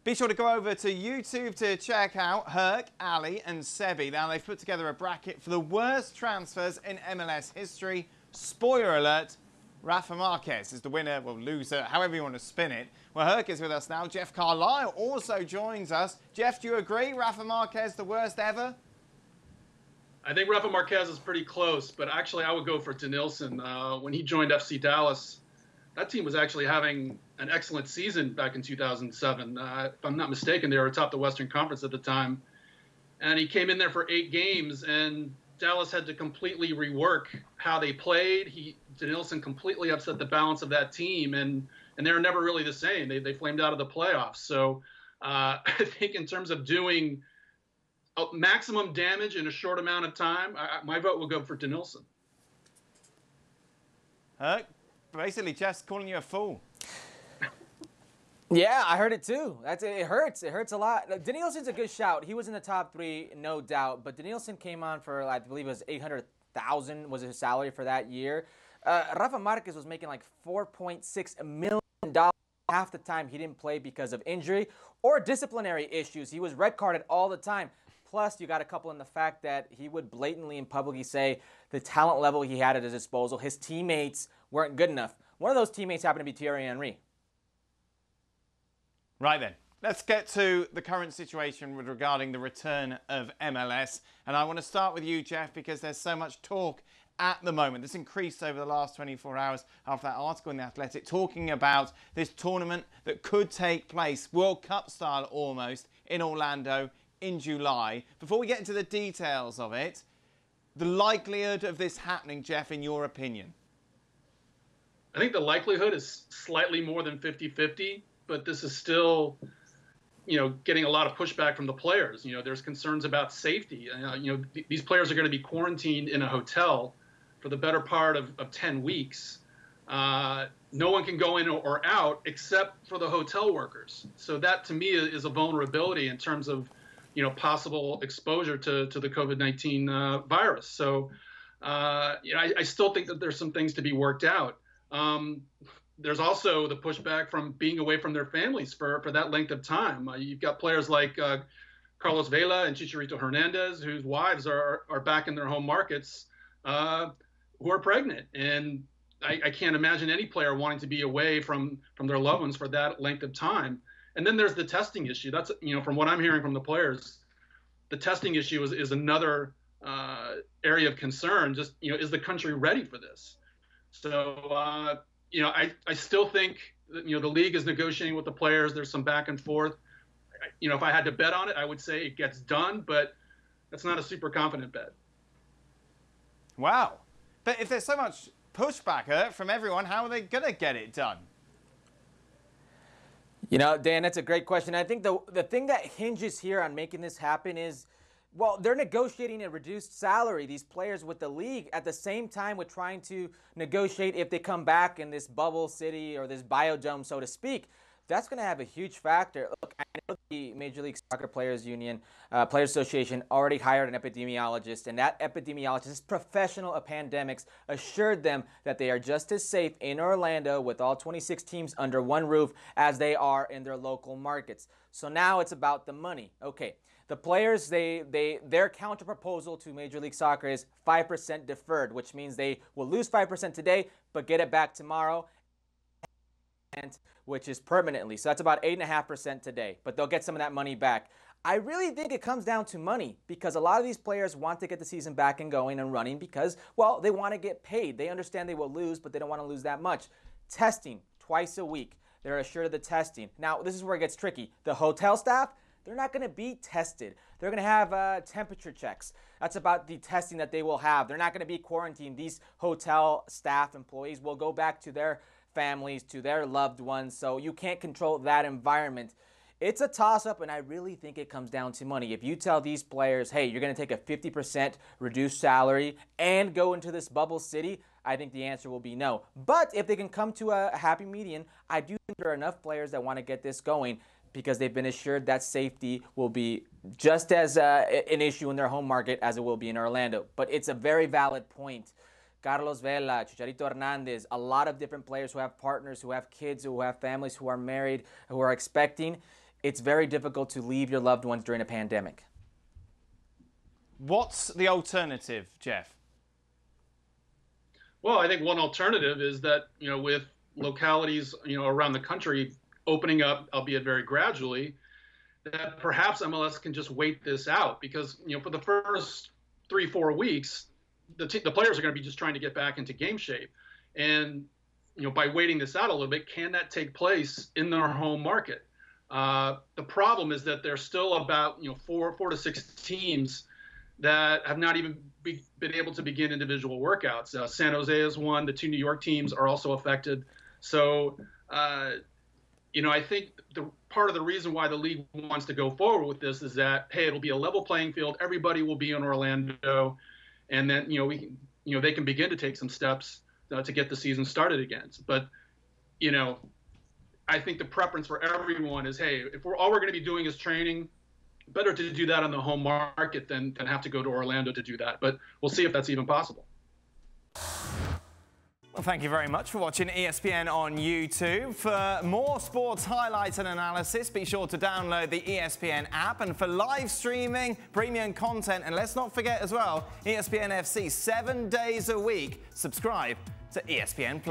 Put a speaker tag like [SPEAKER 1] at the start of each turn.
[SPEAKER 1] Be sure to go over to YouTube to check out Herc, Ali and Sebi. Now, they've put together a bracket for the worst transfers in MLS history. Spoiler alert, Rafa Marquez is the winner, well, loser, however you want to spin it. Well, Herc is with us now. Jeff Carlisle also joins us. Jeff, do you agree Rafa Marquez the worst ever?
[SPEAKER 2] I think Rafa Marquez is pretty close, but actually I would go for Denilson. When he joined FC Dallas, that team was actually having an excellent season back in 2007. If I'm not mistaken, they were atop the Western Conference at the time. And he came in there for 8 games, and Dallas had to completely rework how they played. Denilson completely upset the balance of that team, and they were never really the same. They flamed out of the playoffs. So I think in terms of doing maximum damage in a short amount of time, my vote will go for Denilson.
[SPEAKER 1] Basically, Jeff's calling you a fool.
[SPEAKER 3] Yeah, I heard it too. It hurts. It hurts a lot. Denilson's a good shout. He was in the top 3, no doubt. But Denilson came on for, I believe it was $800,000 was his salary for that year. Rafa Marquez was making like $4.6 million. Half the time he didn't play because of injury or disciplinary issues. He was red carded all the time. Plus, you got a couple in the fact that he would blatantly and publicly say the talent level he had at his disposal, his teammates weren't good enough. One of those teammates happened to be Thierry Henry.
[SPEAKER 1] Right then, let's get to the current situation regarding the return of MLS. And I want to start with you, Jeff, because there's so much talk at the moment. This increased over the last 24 hours after that article in The Athletic talking about this tournament that could take place, World Cup style almost, in Orlando in July. Before we get into the details of it, the likelihood of this happening, Jeff, in your opinion?
[SPEAKER 2] I think the likelihood is slightly more than 50-50. But this is still, getting a lot of pushback from the players. There's concerns about safety. These players are going to be quarantined in a hotel for the better part of 10 weeks. No one can go in or out except for the hotel workers. So that, to me, is a vulnerability in terms of, possible exposure to the COVID-19 virus. So, I still think that there's some things to be worked out. There's also the pushback from being away from their families for that length of time. You've got players like Carlos Vela and Chicharito Hernandez, whose wives are back in their home markets, who are pregnant. And I can't imagine any player wanting to be away from their loved ones for that length of time. And then there's the testing issue. That's, from what I'm hearing from the players, the testing issue is another area of concern. Just, is the country ready for this? So, I still think that, the league is negotiating with the players. There's some back and forth. If I had to bet on it, I would say it gets done, but that's not a super confident bet.
[SPEAKER 1] Wow. But if there's so much pushback from everyone, how are they going to get it done?
[SPEAKER 3] Dan, that's a great question. I think the thing that hinges here on making this happen is, well, they're negotiating a reduced salary, these players, with the league at the same time with trying to negotiate if they come back in this bubble city or this biodome, so to speak. That's going to have a huge factor. Look, I know the Major League Soccer Players Union, Players Association already hired an epidemiologist, and that epidemiologist is professional of pandemics, assured them that they are just as safe in Orlando with all 26 teams under one roof as they are in their local markets. So now it's about the money. Okay. The players, their counter proposal to Major League Soccer is 5% deferred, which means they will lose 5% today, but get it back tomorrow, which is permanently. So that's about 8.5% today, but they'll get some of that money back. I really think it comes down to money because a lot of these players want to get the season back and going and running because, well, they want to get paid. They understand they will lose, but they don't want to lose that much. Testing twice a week. They're assured of the testing. Now, this is where it gets tricky. The hotel staff, they're not going to be tested. They're going to have temperature checks. That's about the testing that they will have. They're not going to be quarantined. These hotel staff employees will go back to their families, to their loved ones. So you can't control that environment. It's a toss-up, and I really think it comes down to money. If you tell these players, hey, you're going to take a 50% reduced salary and go into this bubble city, I think the answer will be no. But if they can come to a happy median, I do think there are enough players that want to get this going because they've been assured that safety will be just as an issue in their home market as it will be in Orlando. But it's a very valid point. Carlos Vela, Chicharito Hernandez, a lot of different players who have partners, who have kids, who have families, who are married, who are expecting. it's very difficult to leave your loved ones during a pandemic.
[SPEAKER 1] What's the alternative, Jeff?
[SPEAKER 2] Well, I think one alternative is that, with localities, around the country opening up, albeit very gradually, that perhaps MLS can just wait this out because, for the first 3-4 weeks, the players are going to be just trying to get back into game shape. And, by waiting this out a little bit, can that take place in their home market? The problem is that there's still about, 4 to 6 teams that have not even been able to begin individual workouts. San Jose is one. The 2 New York teams are also affected. So, I think part of the reason why the league wants to go forward with this is that, hey, it'll be a level playing field. Everybody will be in Orlando, and then they can begin to take some steps to get the season started again. But I think the preference for everyone is, hey, if all we're going to be doing is training, better to do that on the home market than have to go to Orlando to do that. But we'll see if that's even possible.
[SPEAKER 1] Well, thank you very much for watching ESPN on YouTube. For more sports highlights and analysis, be sure to download the ESPN app. And for live streaming, premium content, and let's not forget as well, ESPN FC 7 days a week. Subscribe to ESPN+.